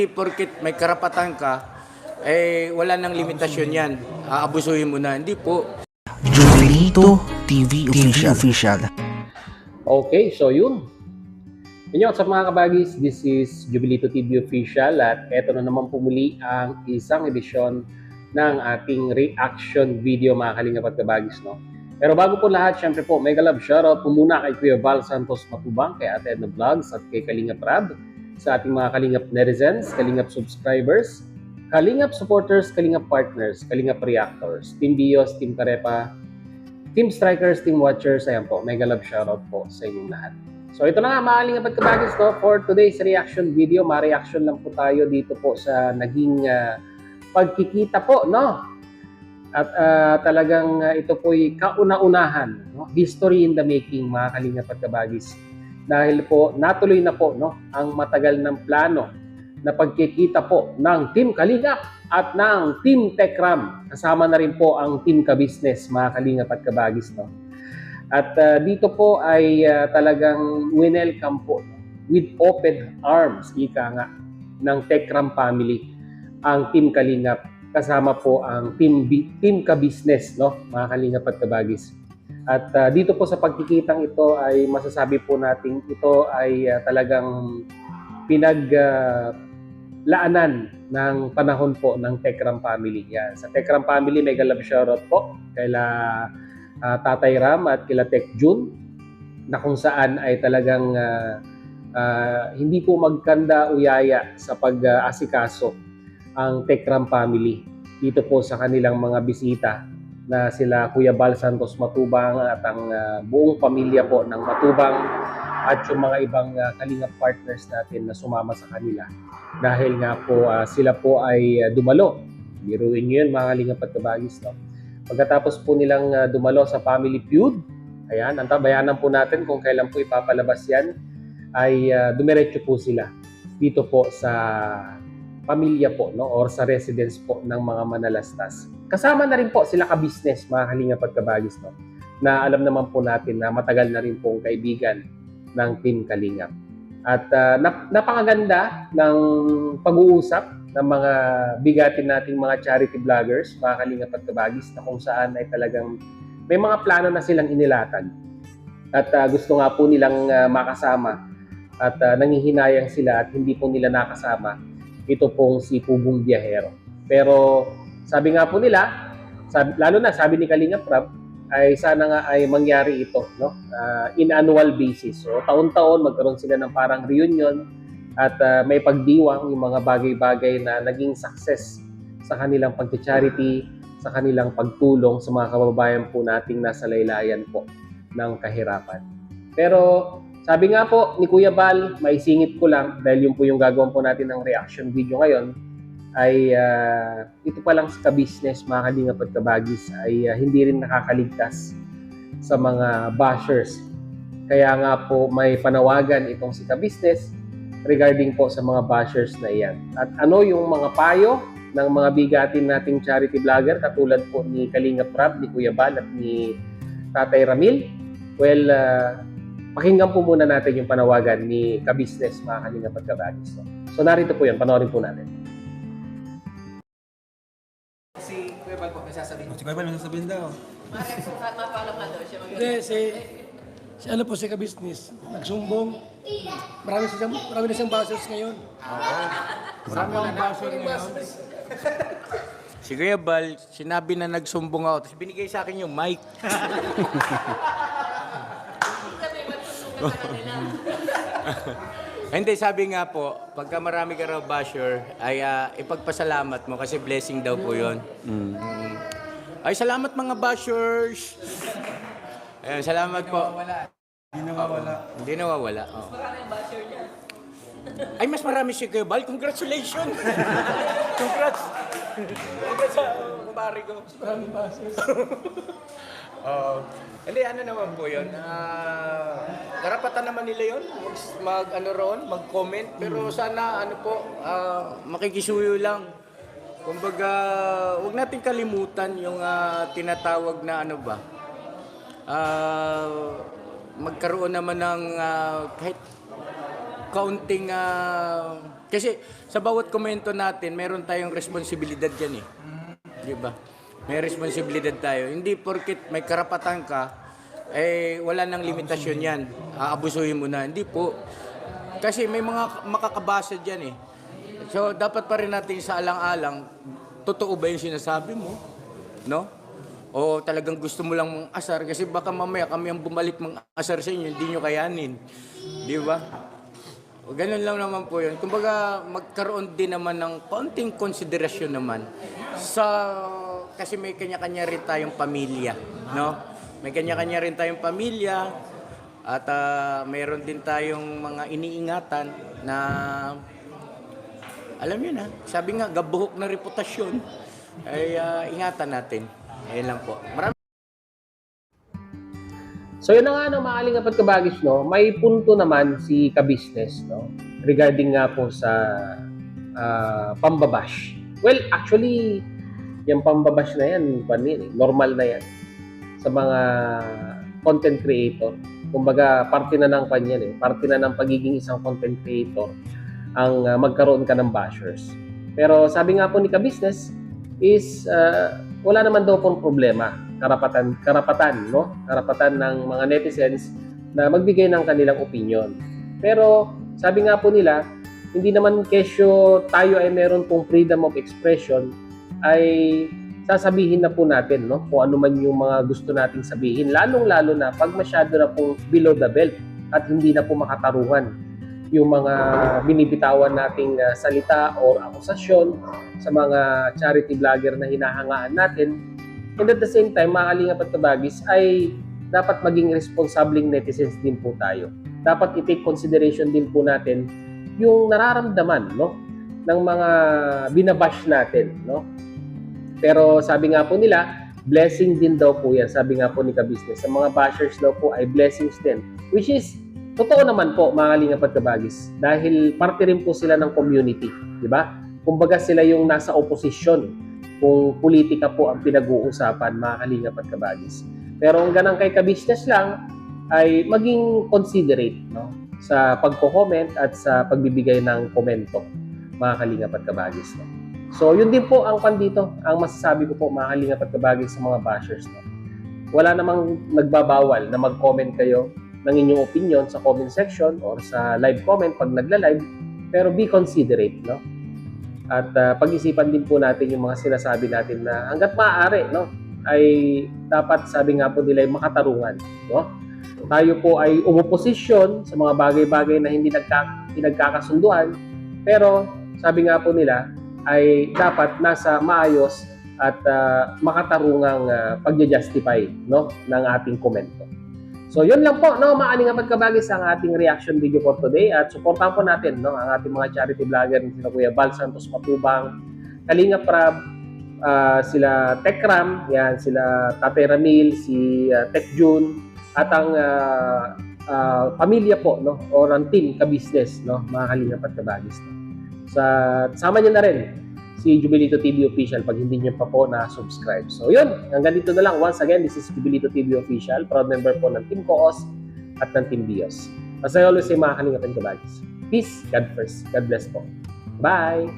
Hindi porket may karapatan ka, wala nang limitasyon yan. Aabusuhin mo na. Hindi po. Jubilito TV Official. Okay, so yun. Inyo sa mga kabagis, this is Jubilito TV Official at eto na naman pumuli ang isang edisyon ng ating reaction video mga kalingap at kabagis, no? Pero bago po lahat, syempre po, mega love shoutout po muna kay Kuya Val Santos Matubang, kay Ate Edna Vlogs at kay Kalingap Rab, sa ating mga Kalingap netizens, Kalingap subscribers, Kalingap supporters, Kalingap partners, Kalingap reactors, Team Bios, Team Karepa, Team Strikers, Team Watchers, ayan po, mega love shoutout po sa inyong lahat. So ito na nga mga Kalingap at kabagis, no? For today's reaction video, ma-reaction lang po tayo dito po sa naging pagkikita po, no? At talagang ito po'y kauna-unahan, no? History in the making mga Kalingap at kabagis. Dahil po natuloy na po, no, ang matagal ng plano na pagkikita po ng Team Kalingap at ng Team Tekram. Kasama na rin po ang Team Ka-Business mga Kalingap at kabagis, no? At dito po ay talagang winelcome po, no, with open arms, ika nga, ng Tekram family ang Team Kalingap. Kasama po ang Team Ka-Business, no, mga Kalingap at kabagis. At dito po sa pagkikitang ito ay masasabi po natin ito ay talagang pinaglaanan ng panahon po ng Tekram family. Yan. Sa Tekram family, mega love shoutout po kaila Tatay Ram at kila Tek Jun, na kung saan ay talagang hindi po magkanda uyaya sa pag-asikaso ang Tekram family dito po sa kanilang mga bisita na sila Kuya Val Santos Matubang at ang buong pamilya po ng Matubang at yung mga ibang Kalingap partners natin na sumama sa kanila dahil nga po sila po ay dumalo. Biruin nyo yun mga Kalingap at kabagis, no? Pagkatapos po nilang dumalo sa family feud, ayan, antabayanan po natin kung kailan po ipapalabas yan, ay dumiretso po sila dito po sa pamilya po, no, or sa residence po ng mga manalastas. Kasama na rin po sila ka-business mga Kalingap at kabagis, no, na alam naman po natin na matagal na rin pong kaibigan ng Team Kalingap. At napakaganda ng pag-uusap ng mga bigatin nating mga charity vloggers, mga Kalingap at kabagis, na kung saan ay talagang may mga plano na silang inilatag. At gusto nga po nilang makasama at nangihinayang sila at hindi po nila nakasama ito pong si Pugong Biyahero. Pero sabi nga po nila, lalo na sabi ni Kalingap Rab, ay sana nga ay mangyari ito, no? In annual basis. So taon-taon magkaroon sila ng parang reunion at may pagdiwang yung mga bagay-bagay na naging success sa kanilang pag-charity, sa kanilang pagtulong sa mga kababayan po nating nasa laylayan po ng kahirapan. Pero sabi nga po ni Kuya Val, maisingit ko lang dahil yun po yung gagawin po natin ng reaction video ngayon, ay ito pa lang sa ka-business mga Kalingap at kabagis ay hindi rin nakakaligtas sa mga bashers. Kaya nga po may panawagan itong si ka-business regarding po sa mga bashers na iyan. At ano yung mga payo ng mga bigatin nating charity vlogger katulad po ni Kalingap Rab, ni Kuya Val at ni Tatay Ramil? Well, pakinggan po muna natin yung panawagan ni ka-business mga Kalingap at kabagis. So narito po yun, panoorin po natin. Si Kuya Val po, may sasabihin. Si Kuya Val, may sasabihin daw. Mapaalam ka daw siya. Hindi, si ano po, si ka-business, nagsumbong. Marami na siyang bashers ngayon. Marami akong basher ngayon. Si Kuya Val, sinabi na nagsumbong ako, tapos binigay sa akin yung mic. Hindi, sabi nga po, pagka marami ka raw basher, ay ipagpasalamat mo kasi blessing daw po yun. Ay, salamat mga bashers! Ayun, salamat po. Hindi nawawala. Hindi nawawala. Oh. Ay, mas marami si Kuya Val. Congratulations! Congrats! Congrats sa kumari ko. Maraming bashers. Hindi, ano naman po yun. Karapatan naman nila yun. Mag-comment. Pero sana, makikisuyo lang. Kumbaga, huwag natin kalimutan yung tinatawag na magkaroon naman ng kahit kaunting Kasi sa bawat komento natin, meron tayong responsibilidad dyan eh. Di ba? May responsibilidad tayo. Hindi porket may karapatan ka, eh wala nang limitasyon yan. Aabusuhin mo na. Hindi po. Kasi may mga makakabasa dyan eh. So, dapat pa rin natin sa alang-alang, totoo ba yung sinasabi mo? No? O talagang gusto mo lang mang-asar? Kasi baka mamaya kami ang bumalik mang-asar sa inyo, hindi nyo kayanin. Di ba? O, ganun lang naman po yun. Kumbaga, magkaroon din naman ng konting konsiderasyon naman kasi may kanya-kanya rin tayong pamilya. No? May kanya-kanya rin tayong pamilya at mayroon din tayong mga iniingatan na alam yun sabi nga, gabuhok na reputasyon ay ingatan natin. Ayun lang po. So yun na nga no, mga kalingap at kabagis, no, may punto naman si ka-business, no, regarding nga po sa pambabash. Well, actually, yung pambabash na yan, normal na yan sa mga content creator. Kumbaga, parte na ng kanyan parte na ng pagiging isang content creator ang magkaroon ka ng bashers. Pero sabi nga po ni ka-business is wala naman daw pong problema, karapatan ng mga netizens na magbigay ng kanilang opinion. Pero sabi nga po nila, hindi naman kesyo tayo ay meron pong freedom of expression, ay sasabihin na po natin kung ano man yung mga gusto nating sabihin, lalong-lalo na pag masyado na pong below the belt at hindi na po makatarungan yung mga binibitawan nating salita or akusasyon sa mga charity vlogger na hinahangaan natin. And at the same time, mga kalingap at kabagis, ay dapat maging responsibleng netizens din po tayo. Dapat i-take consideration din po natin yung nararamdaman ng mga binabash natin. Pero sabi nga po nila, blessing din daw po yan. Sabi nga po ni ka-business, sa mga bashers daw po ay blessings din. Which is, totoo naman po, mga kalingap at kabagis. Dahil parte rin po sila ng community. Di ba? Kumbaga sila yung nasa oposisyon kung politika po ang pinag-uusapan, mga kalingap at kabagis. Pero ang ganang kay ka-business lang, ay maging considerate sa pagko-comment at sa pagbibigay ng komento, mga kalingap at kabagis. So, yun din po ang dito, ang masasabi ko po, mga kalingap at kabagis sa mga bashers. Wala namang nagbabawal na mag-comment kayo ng inyong opinion sa comment section or sa live comment pag nagla-live, pero be considerate, At pag-isipan din po natin yung mga sinasabi natin na hangga't maaari, ay dapat, sabi nga po nila, ay makatarungan, Tayo po ay umoposisyon sa mga bagay-bagay na hindi nagkakasunduan, pero sabi nga po nila, ay dapat nasa maayos at makatarungang pagja-justify ng ating komento. So yun lang po, mga kalingap at kabagis, ang ating reaction video for today, at supportahan po natin ang ating mga charity vlogger, sila Kuya Val Santos Matubang, Kalingap Rab, sila Tekram, yan, sila Tate Ramil, si Tek Jun, at ang pamilya po, or ang team ka-business, mga kalingap at kabagis. Sama niyo na rin si Jubilito TV Official pag hindi niyo pa po na-subscribe. So yun, hanggang dito na lang. Once again, this is Jubilito TV Official, proud member po ng Team Coos at ng Team Bios. As I always say, mga kalingap at kabagis, peace, God first, God bless po. Bye!